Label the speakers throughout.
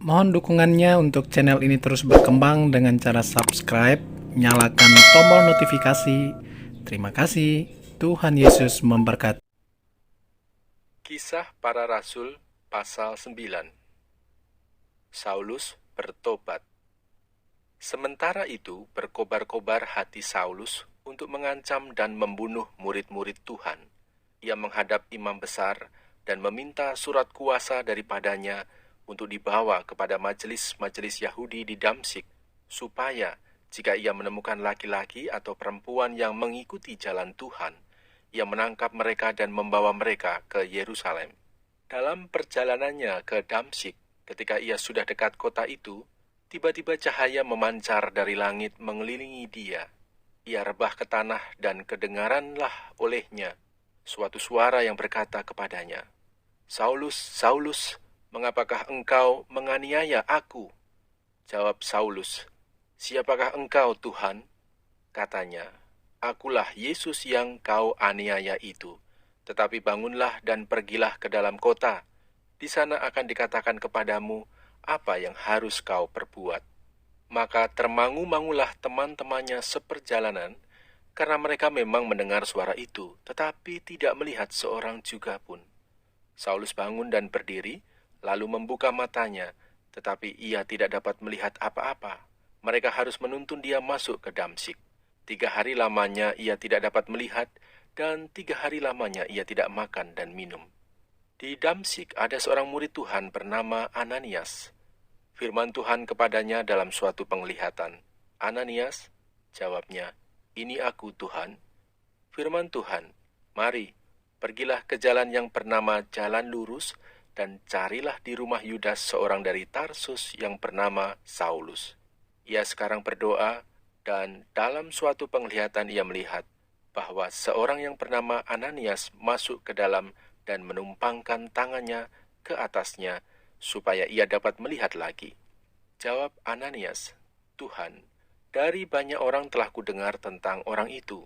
Speaker 1: Mohon dukungannya untuk channel ini terus berkembang dengan cara subscribe, nyalakan tombol notifikasi. Terima kasih. Tuhan Yesus memberkati.
Speaker 2: Kisah Para Rasul pasal 9. Saulus bertobat. Sementara itu berkobar-kobar hati Saulus untuk mengancam dan membunuh murid-murid Tuhan. Ia menghadap imam besar dan meminta surat kuasa daripadanya untuk dibawa kepada majelis-majelis Yahudi di Damsyik, supaya jika ia menemukan laki-laki atau perempuan yang mengikuti jalan Tuhan, ia menangkap mereka dan membawa mereka ke Yerusalem. Dalam perjalanannya ke Damsyik, ketika ia sudah dekat kota itu, tiba-tiba cahaya memancar dari langit mengelilingi dia. Ia rebah ke tanah dan kedengaranlah olehnya suatu suara yang berkata kepadanya, "Saulus, Saulus, mengapakah engkau menganiaya aku?" Jawab Saulus, "Siapakah engkau, Tuhan?" Katanya, "Akulah Yesus yang kau aniaya itu. Tetapi bangunlah dan pergilah ke dalam kota. Di sana akan dikatakan kepadamu apa yang harus kau perbuat." Maka termangu-mangulah teman-temannya seperjalanan, karena mereka memang mendengar suara itu, tetapi tidak melihat seorang juga pun. Saulus bangun dan berdiri, lalu membuka matanya, tetapi ia tidak dapat melihat apa-apa. Mereka harus menuntun dia masuk ke Damsyik. 3 hari lamanya ia tidak dapat melihat, dan 3 hari lamanya ia tidak makan dan minum. Di Damsyik ada seorang murid Tuhan bernama Ananias. Firman Tuhan kepadanya dalam suatu penglihatan. "Ananias," jawabnya, "Ini aku, Tuhan." Firman Tuhan, "Mari, pergilah ke jalan yang bernama Jalan Lurus, dan carilah di rumah Yudas seorang dari Tarsus yang bernama Saulus. Ia sekarang berdoa, dan dalam suatu penglihatan ia melihat bahwa seorang yang bernama Ananias masuk ke dalam dan menumpangkan tangannya ke atasnya, supaya ia dapat melihat lagi." Jawab Ananias, "Tuhan, dari banyak orang telah kudengar tentang orang itu,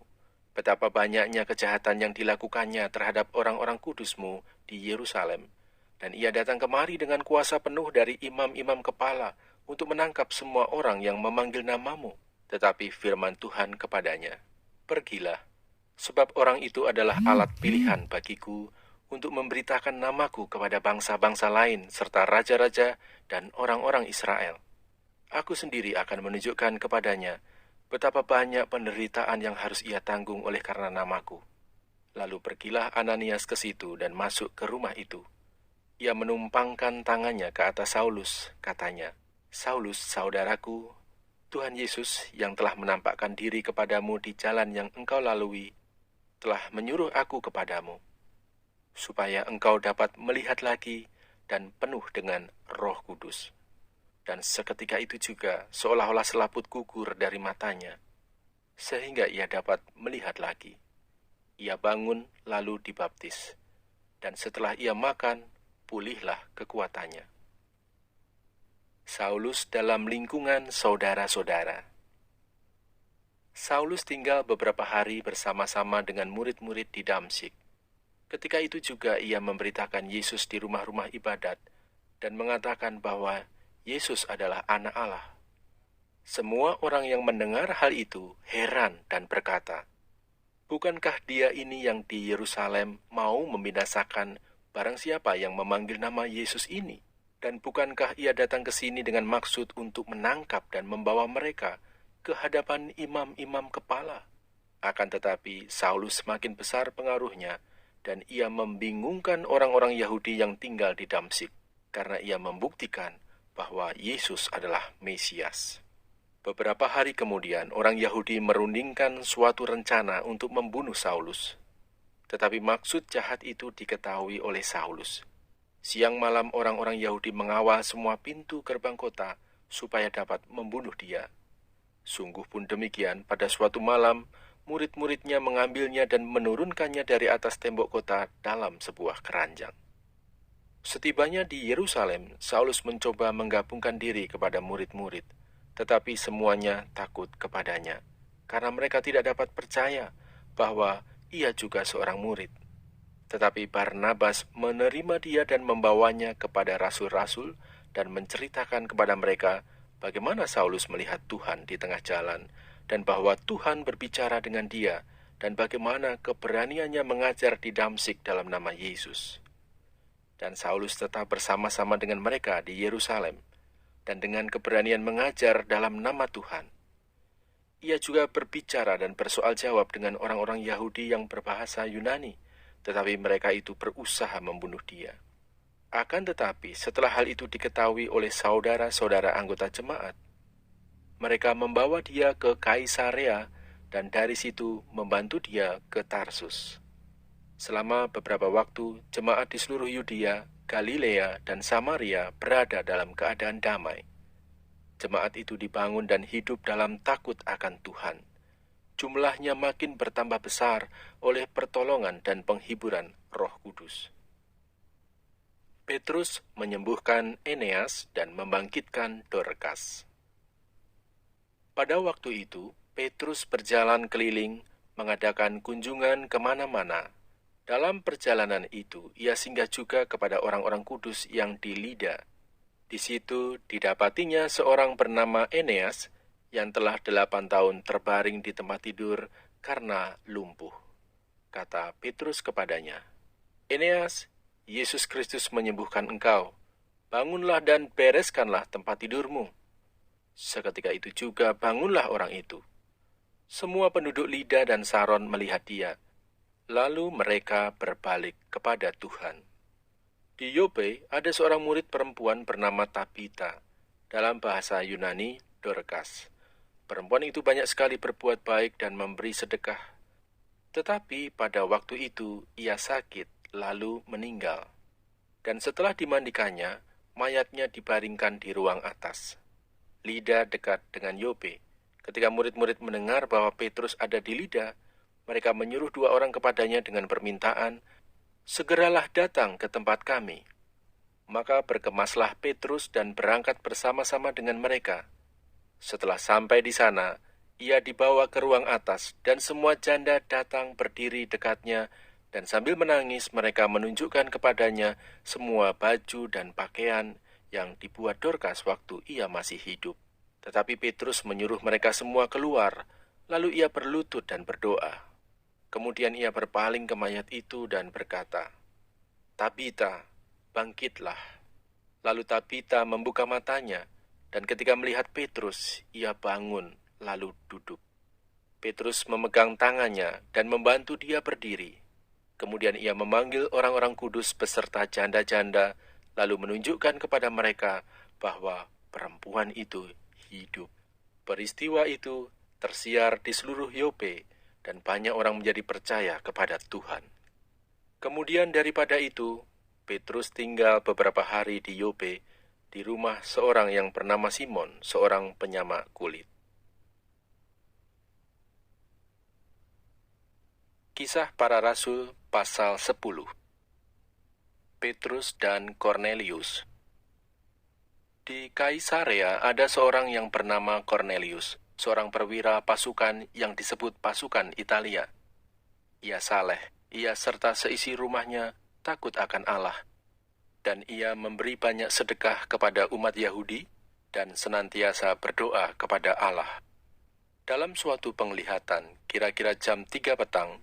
Speaker 2: betapa banyaknya kejahatan yang dilakukannya terhadap orang-orang kudus-Mu di Yerusalem. Dan ia datang kemari dengan kuasa penuh dari imam-imam kepala untuk menangkap semua orang yang memanggil nama-Mu." Tetapi firman Tuhan kepadanya, "Pergilah, sebab orang itu adalah alat pilihan bagiku untuk memberitakan namaku kepada bangsa-bangsa lain serta raja-raja dan orang-orang Israel. Aku sendiri akan menunjukkan kepadanya betapa banyak penderitaan yang harus ia tanggung oleh karena namaku." Lalu pergilah Ananias ke situ dan masuk ke rumah itu. Ia menumpangkan tangannya ke atas Saulus, katanya, "Saulus, saudaraku, Tuhan Yesus yang telah menampakkan diri kepadamu di jalan yang engkau lalui, telah menyuruh aku kepadamu, supaya engkau dapat melihat lagi dan penuh dengan Roh Kudus." Dan seketika itu juga seolah-olah selaput gugur dari matanya, sehingga ia dapat melihat lagi. Ia bangun lalu dibaptis, dan setelah ia makan, pulihlah kekuatannya. Saulus dalam lingkungan saudara-saudara. Saulus tinggal beberapa hari bersama-sama dengan murid-murid di Damsyik. Ketika itu juga ia memberitakan Yesus di rumah-rumah ibadat dan mengatakan bahwa Yesus adalah Anak Allah. Semua orang yang mendengar hal itu heran dan berkata, "Bukankah dia ini yang di Yerusalem mau membinasakan barang siapa yang memanggil nama Yesus ini? Dan bukankah ia datang ke sini dengan maksud untuk menangkap dan membawa mereka ke hadapan imam-imam kepala?" Akan tetapi Saulus semakin besar pengaruhnya, dan ia membingungkan orang-orang Yahudi yang tinggal di Damsyik, karena ia membuktikan bahwa Yesus adalah Mesias. Beberapa hari kemudian, orang Yahudi merundingkan suatu rencana untuk membunuh Saulus. Tetapi maksud jahat itu diketahui oleh Saulus. Siang malam orang-orang Yahudi mengawal semua pintu gerbang kota supaya dapat membunuh dia. Sungguh pun demikian, pada suatu malam, murid-muridnya mengambilnya dan menurunkannya dari atas tembok kota dalam sebuah keranjang. Setibanya di Yerusalem, Saulus mencoba menggabungkan diri kepada murid-murid, tetapi semuanya takut kepadanya, karena mereka tidak dapat percaya bahwa ia juga seorang murid. Tetapi Barnabas menerima dia dan membawanya kepada rasul-rasul dan menceritakan kepada mereka bagaimana Saulus melihat Tuhan di tengah jalan, dan bahwa Tuhan berbicara dengan dia, dan bagaimana keberaniannya mengajar di Damsyik dalam nama Yesus. Dan Saulus tetap bersama-sama dengan mereka di Yerusalem, dan dengan keberanian mengajar dalam nama Tuhan. Ia juga berbicara dan bersoal jawab dengan orang-orang Yahudi yang berbahasa Yunani, tetapi mereka itu berusaha membunuh dia. Akan tetapi setelah hal itu diketahui oleh saudara-saudara anggota jemaat, mereka membawa dia ke Kaisarea dan dari situ membantu dia ke Tarsus. Selama beberapa waktu, jemaat di seluruh Yudea, Galilea, dan Samaria berada dalam keadaan damai. Jemaat itu dibangun dan hidup dalam takut akan Tuhan. Jumlahnya makin bertambah besar oleh pertolongan dan penghiburan Roh Kudus. Petrus menyembuhkan Eneas dan membangkitkan Dorkas. Pada waktu itu, Petrus berjalan keliling, mengadakan kunjungan kemana-mana. Dalam perjalanan itu, ia singgah juga kepada orang-orang kudus yang di Lida. Di situ didapatinya seorang bernama Eneas yang telah 8 tahun terbaring di tempat tidur karena lumpuh. Kata Petrus kepadanya, "Eneas, Yesus Kristus menyembuhkan engkau. Bangunlah dan bereskanlah tempat tidurmu." Seketika itu juga bangunlah orang itu. Semua penduduk Lida dan Saron melihat dia. Lalu mereka berbalik kepada Tuhan. Di Yope ada seorang murid perempuan bernama Tabita, dalam bahasa Yunani Dorkas. Perempuan itu banyak sekali berbuat baik dan memberi sedekah. Tetapi pada waktu itu ia sakit lalu meninggal. Dan setelah dimandikannya, mayatnya dibaringkan di ruang atas. Lida dekat dengan Yope. Ketika murid-murid mendengar bahwa Petrus ada di Lida, mereka menyuruh 2 orang kepadanya dengan permintaan, "Segeralah datang ke tempat kami." Maka berkemaslah Petrus dan berangkat bersama-sama dengan mereka. Setelah sampai di sana, ia dibawa ke ruang atas, dan semua janda datang berdiri dekatnya, dan sambil menangis mereka menunjukkan kepadanya semua baju dan pakaian yang dibuat Dorkas waktu ia masih hidup. Tetapi Petrus menyuruh mereka semua keluar, lalu ia berlutut dan berdoa. Kemudian ia berpaling ke mayat itu dan berkata, "Tabita, bangkitlah." Lalu Tabita membuka matanya, dan ketika melihat Petrus, ia bangun lalu duduk. Petrus memegang tangannya dan membantu dia berdiri. Kemudian ia memanggil orang-orang kudus beserta janda-janda, lalu menunjukkan kepada mereka bahwa perempuan itu hidup. Peristiwa itu tersiar di seluruh Yope, dan banyak orang menjadi percaya kepada Tuhan. Kemudian daripada itu, Petrus tinggal beberapa hari di Yope, di rumah seorang yang bernama Simon, seorang penyamak kulit. Kisah Para Rasul pasal 10. Petrus dan Kornelius. Di Kaisarea ada seorang yang bernama Kornelius, seorang perwira pasukan yang disebut pasukan Italia. Ia saleh, ia serta seisi rumahnya takut akan Allah, dan ia memberi banyak sedekah kepada umat Yahudi dan senantiasa berdoa kepada Allah. Dalam suatu penglihatan, kira-kira jam 3 petang,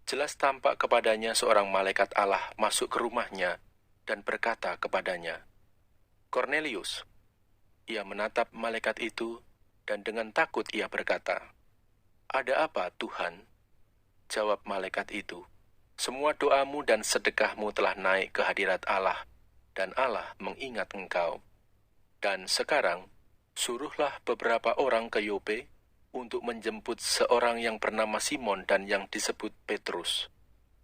Speaker 2: jelas tampak kepadanya seorang malaikat Allah masuk ke rumahnya dan berkata kepadanya, "Kornelius." Ia menatap malaikat itu, dan dengan takut ia berkata, "Ada apa, Tuhan?" Jawab malaikat itu, "Semua doamu dan sedekahmu telah naik ke hadirat Allah, dan Allah mengingat engkau. Dan sekarang, suruhlah beberapa orang ke Yope untuk menjemput seorang yang bernama Simon dan yang disebut Petrus.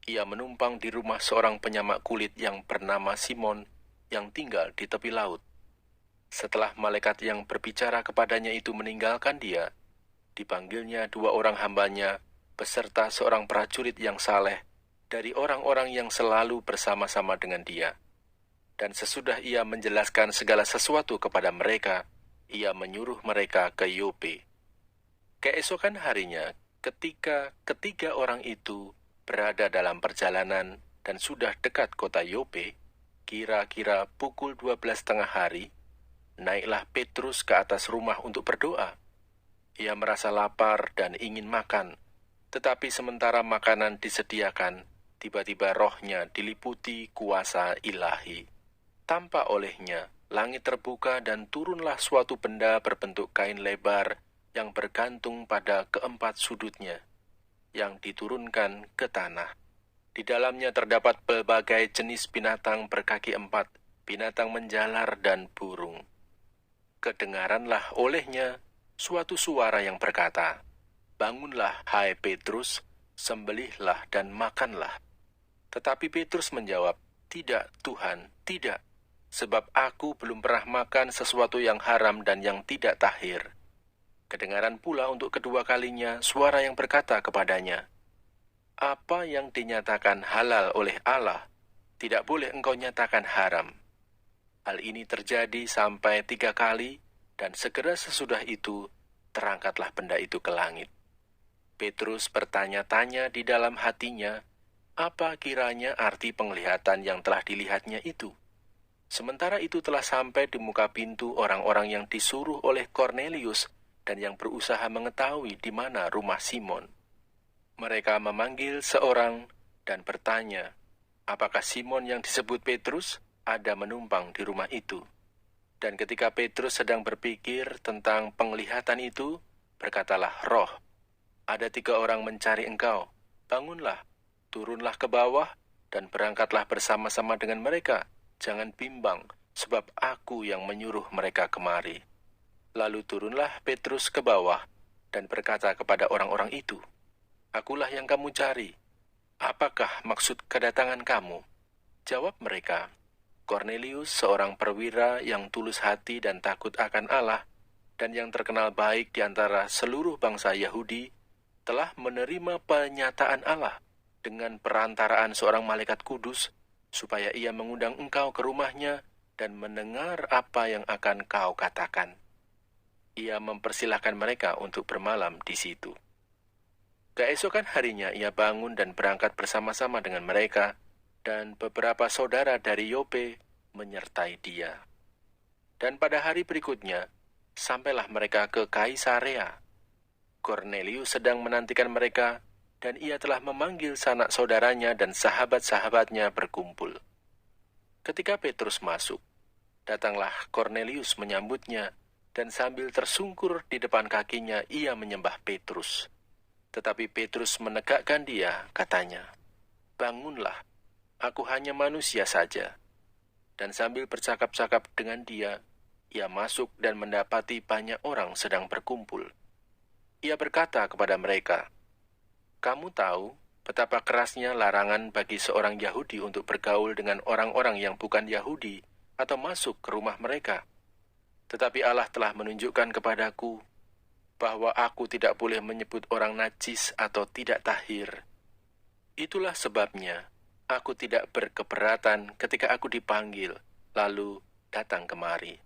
Speaker 2: Ia menumpang di rumah seorang penyamak kulit yang bernama Simon, yang tinggal di tepi laut." Setelah malaikat yang berbicara kepadanya itu meninggalkan dia, dipanggilnya 2 orang hambanya, beserta seorang prajurit yang saleh, dari orang-orang yang selalu bersama-sama dengan dia. Dan sesudah ia menjelaskan segala sesuatu kepada mereka, ia menyuruh mereka ke Yope. Keesokan harinya, ketika ketiga orang itu berada dalam perjalanan dan sudah dekat kota Yope, Kira-kira pukul 12 tengah hari, naiklah Petrus ke atas rumah untuk berdoa. Ia merasa lapar dan ingin makan, tetapi sementara makanan disediakan, tiba-tiba rohnya diliputi kuasa ilahi. Tanpa olehnya, langit terbuka dan turunlah suatu benda berbentuk kain lebar yang bergantung pada keempat sudutnya, yang diturunkan ke tanah. Di dalamnya terdapat berbagai jenis binatang berkaki empat, binatang menjalar dan burung. Kedengaranlah olehnya suatu suara yang berkata, "Bangunlah, hai Petrus, sembelihlah dan makanlah." Tetapi Petrus menjawab, "Tidak, Tuhan, tidak, sebab aku belum pernah makan sesuatu yang haram dan yang tidak tahir." Kedengaran pula untuk kedua kalinya suara yang berkata kepadanya, "Apa yang dinyatakan halal oleh Allah, tidak boleh engkau nyatakan haram." Hal ini terjadi sampai 3 kali, dan segera sesudah itu, terangkatlah benda itu ke langit. Petrus bertanya-tanya di dalam hatinya, apa kiranya arti penglihatan yang telah dilihatnya itu. Sementara itu telah sampai di muka pintu orang-orang yang disuruh oleh Kornelius dan yang berusaha mengetahui di mana rumah Simon. Mereka memanggil seorang dan bertanya, apakah Simon yang disebut Petrus ada menumpang di rumah itu? Dan ketika Petrus sedang berpikir tentang penglihatan itu, berkatalah roh, "Ada 3 orang mencari engkau. Bangunlah, turunlah ke bawah, dan berangkatlah bersama-sama dengan mereka. Jangan bimbang, sebab aku yang menyuruh mereka kemari." Lalu turunlah Petrus ke bawah dan berkata kepada orang-orang itu, "Akulah yang kamu cari. Apakah maksud kedatangan kamu?" Jawab mereka, "Kornelius, seorang perwira yang tulus hati dan takut akan Allah, dan yang terkenal baik di antara seluruh bangsa Yahudi, telah menerima penyataan Allah dengan perantaraan seorang malaikat kudus, supaya ia mengundang engkau ke rumahnya dan mendengar apa yang akan kau katakan." Ia mempersilahkan mereka untuk bermalam di situ. Keesokan harinya ia bangun dan berangkat bersama-sama dengan mereka, dan beberapa saudara dari Yope menyertai dia. Dan pada hari berikutnya, sampailah mereka ke Kaisarea. Kornelius sedang menantikan mereka, dan ia telah memanggil sanak saudaranya dan sahabat-sahabatnya berkumpul. Ketika Petrus masuk, datanglah Kornelius menyambutnya, dan sambil tersungkur di depan kakinya ia menyembah Petrus. Tetapi Petrus menegakkan dia, katanya, "Bangunlah, aku hanya manusia saja." Dan sambil bercakap-cakap dengan dia, ia masuk dan mendapati banyak orang sedang berkumpul. Ia berkata kepada mereka, "Kamu tahu betapa kerasnya larangan bagi seorang Yahudi untuk bergaul dengan orang-orang yang bukan Yahudi atau masuk ke rumah mereka. Tetapi Allah telah menunjukkan kepadaku bahwa aku tidak boleh menyebut orang najis atau tidak tahir. Itulah sebabnya aku tidak berkeberatan ketika aku dipanggil, lalu datang kemari.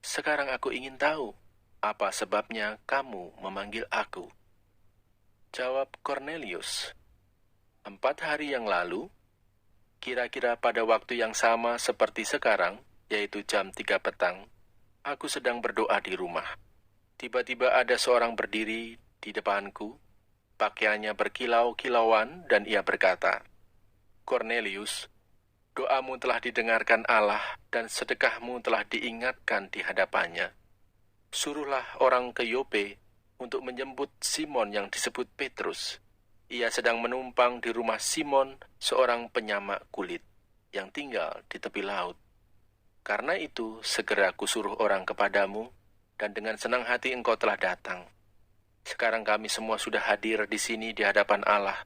Speaker 2: Sekarang aku ingin tahu, apa sebabnya kamu memanggil aku?" Jawab Kornelius, 4 hari yang lalu, kira-kira pada waktu yang sama seperti sekarang, yaitu jam 3 petang, aku sedang berdoa di rumah. Tiba-tiba ada seorang berdiri di depanku, pakaiannya berkilau-kilauan, dan ia berkata, "Kornelius, doamu telah didengarkan Allah dan sedekahmu telah diingatkan di hadapannya. Suruhlah orang ke Yope untuk menjemput Simon yang disebut Petrus. Ia sedang menumpang di rumah Simon, seorang penyamak kulit, yang tinggal di tepi laut. Karena itu, segera kusuruh orang kepadamu, dan dengan senang hati engkau telah datang. Sekarang kami semua sudah hadir di sini di hadapan Allah,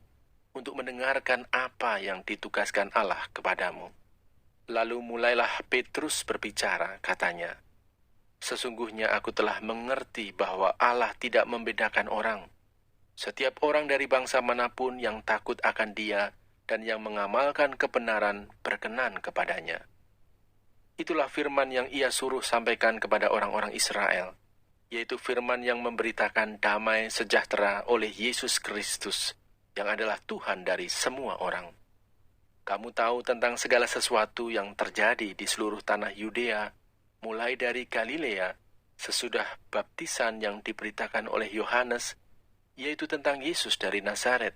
Speaker 2: untuk mendengarkan apa yang ditugaskan Allah kepadamu." Lalu mulailah Petrus berbicara, katanya, "Sesungguhnya aku telah mengerti bahwa Allah tidak membedakan orang. Setiap orang dari bangsa manapun yang takut akan Dia dan yang mengamalkan kebenaran berkenan kepadanya. Itulah firman yang ia suruh sampaikan kepada orang-orang Israel, yaitu firman yang memberitakan damai sejahtera oleh Yesus Kristus, yang adalah Tuhan dari semua orang. Kamu tahu tentang segala sesuatu yang terjadi di seluruh tanah Yudea, mulai dari Galilea, sesudah baptisan yang diberitakan oleh Yohanes, yaitu tentang Yesus dari Nazaret.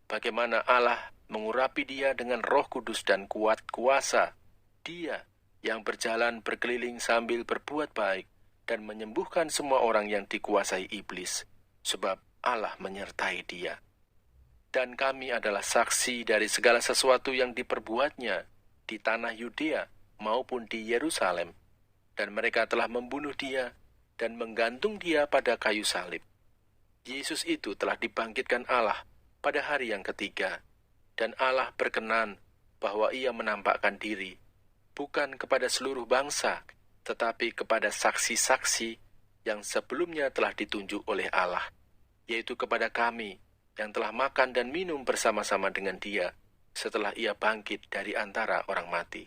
Speaker 2: Bagaimana Allah mengurapi dia dengan Roh Kudus dan kuat kuasa. Dia yang berjalan berkeliling sambil berbuat baik dan menyembuhkan semua orang yang dikuasai iblis, sebab Allah menyertai dia. Dan kami adalah saksi dari segala sesuatu yang diperbuatnya di tanah Yudea maupun di Yerusalem. Dan mereka telah membunuh dia dan menggantung dia pada kayu salib. Yesus itu telah dibangkitkan Allah pada hari yang ketiga. Dan Allah berkenan bahwa ia menampakkan diri, bukan kepada seluruh bangsa, tetapi kepada saksi-saksi yang sebelumnya telah ditunjuk oleh Allah, yaitu kepada kami, yang telah makan dan minum bersama-sama dengan dia setelah ia bangkit dari antara orang mati.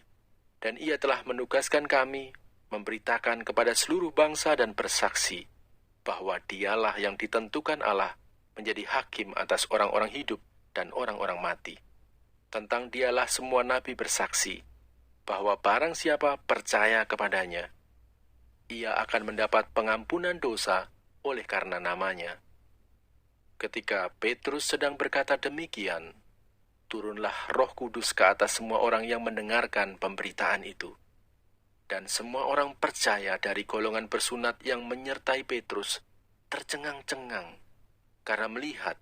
Speaker 2: Dan ia telah menugaskan kami memberitakan kepada seluruh bangsa dan bersaksi bahwa dialah yang ditentukan Allah menjadi hakim atas orang-orang hidup dan orang-orang mati. Tentang dialah semua nabi bersaksi bahwa barang siapa percaya kepadanya, ia akan mendapat pengampunan dosa oleh karena namanya. Ketika Petrus sedang berkata demikian, turunlah Roh Kudus ke atas semua orang yang mendengarkan pemberitaan itu. Dan semua orang percaya dari golongan bersunat yang menyertai Petrus tercengang-cengang karena melihat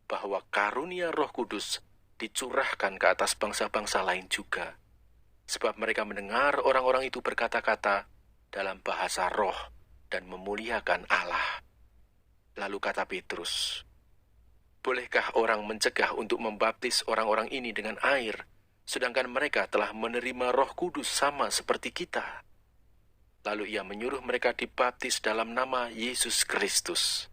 Speaker 2: bahwa karunia Roh Kudus dicurahkan ke atas bangsa-bangsa lain juga. Sebab mereka mendengar orang-orang itu berkata-kata dalam bahasa roh dan memuliakan Allah. Lalu kata Petrus, "Bolehkah orang mencegah untuk membaptis orang-orang ini dengan air, sedangkan mereka telah menerima Roh Kudus sama seperti kita?" Lalu ia menyuruh mereka dibaptis dalam nama Yesus Kristus.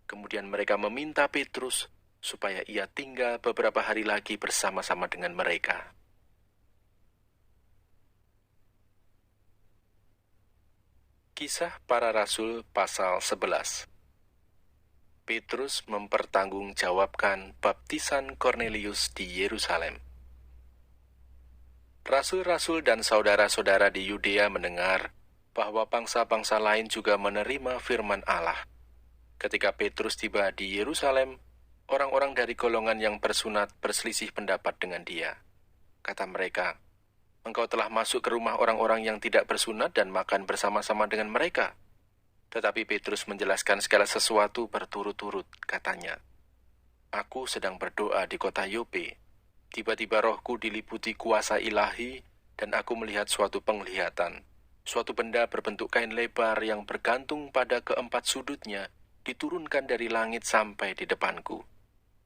Speaker 2: Kemudian mereka meminta Petrus supaya ia tinggal beberapa hari lagi bersama-sama dengan mereka. Kisah Para Rasul pasal 11. Petrus mempertanggungjawabkan baptisan Kornelius di Yerusalem. Rasul-rasul dan saudara-saudara di Yudea mendengar bahwa bangsa-bangsa lain juga menerima firman Allah. Ketika Petrus tiba di Yerusalem, orang-orang dari golongan yang bersunat berselisih pendapat dengan dia. Kata mereka, "Engkau telah masuk ke rumah orang-orang yang tidak bersunat dan makan bersama-sama dengan mereka." Tetapi Petrus menjelaskan segala sesuatu berturut-turut, katanya, "Aku sedang berdoa di kota Yope. Tiba-tiba rohku diliputi kuasa ilahi, dan aku melihat suatu penglihatan. Suatu benda berbentuk kain lebar yang bergantung pada keempat sudutnya, diturunkan dari langit sampai di depanku.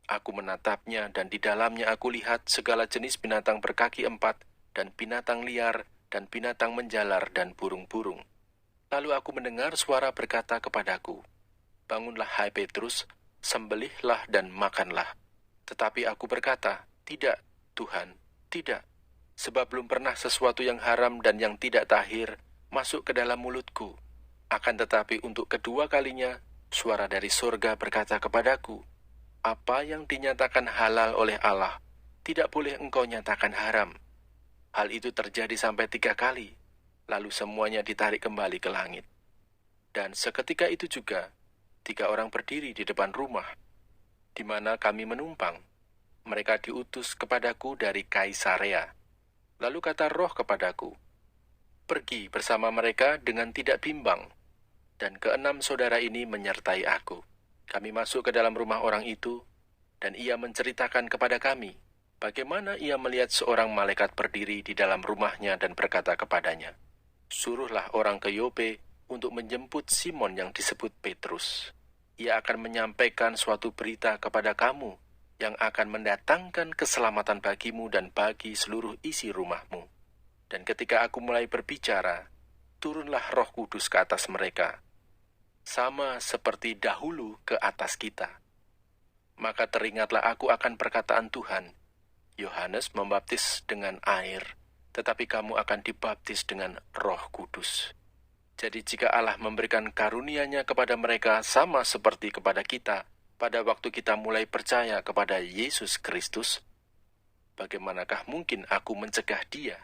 Speaker 2: Aku menatapnya, dan di dalamnya aku lihat segala jenis binatang berkaki empat, dan binatang liar, dan binatang menjalar, dan burung-burung. Lalu aku mendengar suara berkata kepadaku, 'Bangunlah hai Petrus, sembelihlah dan makanlah.' Tetapi aku berkata, 'Tidak, Tuhan, tidak, sebab belum pernah sesuatu yang haram dan yang tidak tahir masuk ke dalam mulutku.' Akan tetapi untuk kedua kalinya, suara dari surga berkata kepadaku, 'Apa yang dinyatakan halal oleh Allah, tidak boleh engkau nyatakan haram.' Hal itu terjadi sampai 3 kali. Lalu semuanya ditarik kembali ke langit. Dan seketika itu juga, 3 orang berdiri di depan rumah, di mana kami menumpang. Mereka diutus kepadaku dari Kaisarea. Lalu kata Roh kepadaku, 'Pergi bersama mereka dengan tidak bimbang.' Dan 6 saudara ini menyertai aku. Kami masuk ke dalam rumah orang itu, dan ia menceritakan kepada kami bagaimana ia melihat seorang malaikat berdiri di dalam rumahnya dan berkata kepadanya, 'Suruhlah orang ke Yope untuk menjemput Simon yang disebut Petrus. Ia akan menyampaikan suatu berita kepada kamu yang akan mendatangkan keselamatan bagimu dan bagi seluruh isi rumahmu.' Dan ketika aku mulai berbicara, turunlah Roh Kudus ke atas mereka, sama seperti dahulu ke atas kita. Maka teringatlah aku akan perkataan Tuhan, 'Yohanes membaptis dengan air, tetapi kamu akan dibaptis dengan Roh Kudus.' Jadi jika Allah memberikan karunia-Nya kepada mereka sama seperti kepada kita pada waktu kita mulai percaya kepada Yesus Kristus, bagaimanakah mungkin aku mencegah dia?"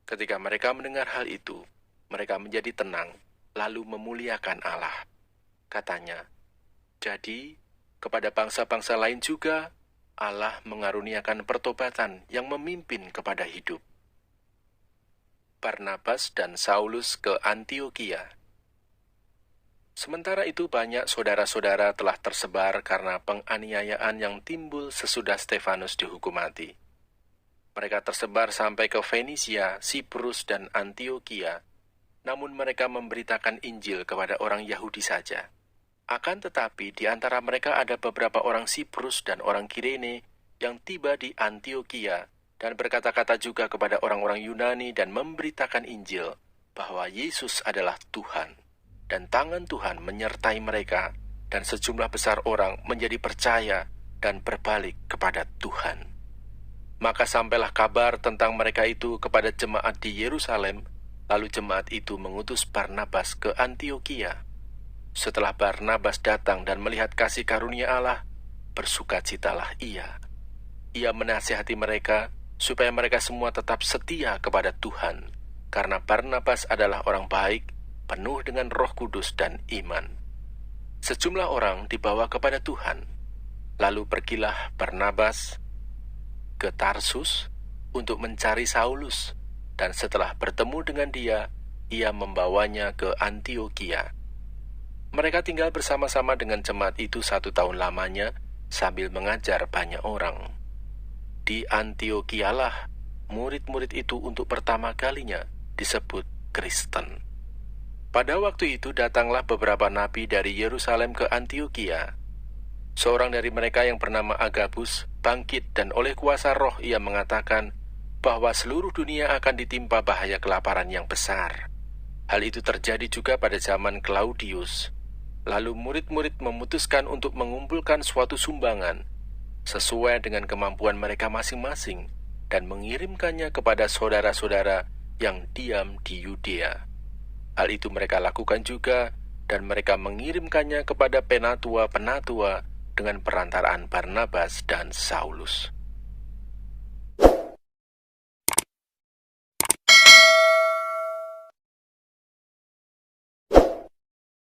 Speaker 2: Ketika mereka mendengar hal itu, mereka menjadi tenang, lalu memuliakan Allah. Katanya, "Jadi, kepada bangsa-bangsa lain juga, Allah mengaruniakan pertobatan yang memimpin kepada hidup." Barnabas dan Saulus ke Antiokhia. Sementara itu banyak saudara-saudara telah tersebar karena penganiayaan yang timbul sesudah Stefanus dihukum mati. Mereka tersebar sampai ke Fenisia, Siprus, dan Antiokhia, namun mereka memberitakan Injil kepada orang Yahudi saja. Akan tetapi di antara mereka ada beberapa orang Siprus dan orang Kirene yang tiba di Antiokhia dan berkata-kata juga kepada orang-orang Yunani dan memberitakan Injil bahwa Yesus adalah Tuhan. Dan tangan Tuhan menyertai mereka, dan sejumlah besar orang menjadi percaya dan berbalik kepada Tuhan. Maka sampailah kabar tentang mereka itu kepada jemaat di Yerusalem, lalu jemaat itu mengutus Barnabas ke Antiokhia. Setelah Barnabas datang dan melihat kasih karunia Allah, bersukacitalah ia. Ia menasihati mereka supaya mereka semua tetap setia kepada Tuhan, karena Barnabas adalah orang baik, penuh dengan Roh Kudus dan iman. Sejumlah orang dibawa kepada Tuhan. Lalu pergilah Barnabas ke Tarsus untuk mencari Saulus, dan setelah bertemu dengan dia, ia membawanya ke Antiokhia. Mereka tinggal bersama-sama dengan jemaat itu 1 tahun lamanya sambil mengajar banyak orang. Di Antiokhialah murid-murid itu untuk pertama kalinya disebut Kristen. Pada waktu itu datanglah beberapa nabi dari Yerusalem ke Antiokhia. Seorang dari mereka yang bernama Agabus bangkit dan oleh kuasa roh ia mengatakan bahwa seluruh dunia akan ditimpa bahaya kelaparan yang besar. Hal itu terjadi juga pada zaman Claudius. Lalu murid-murid memutuskan untuk mengumpulkan suatu sumbangan sesuai dengan kemampuan mereka masing-masing dan mengirimkannya kepada saudara-saudara yang diam di Yudea. Hal itu mereka lakukan juga, dan mereka mengirimkannya kepada penatua-penatua dengan perantaraan Barnabas dan Saulus.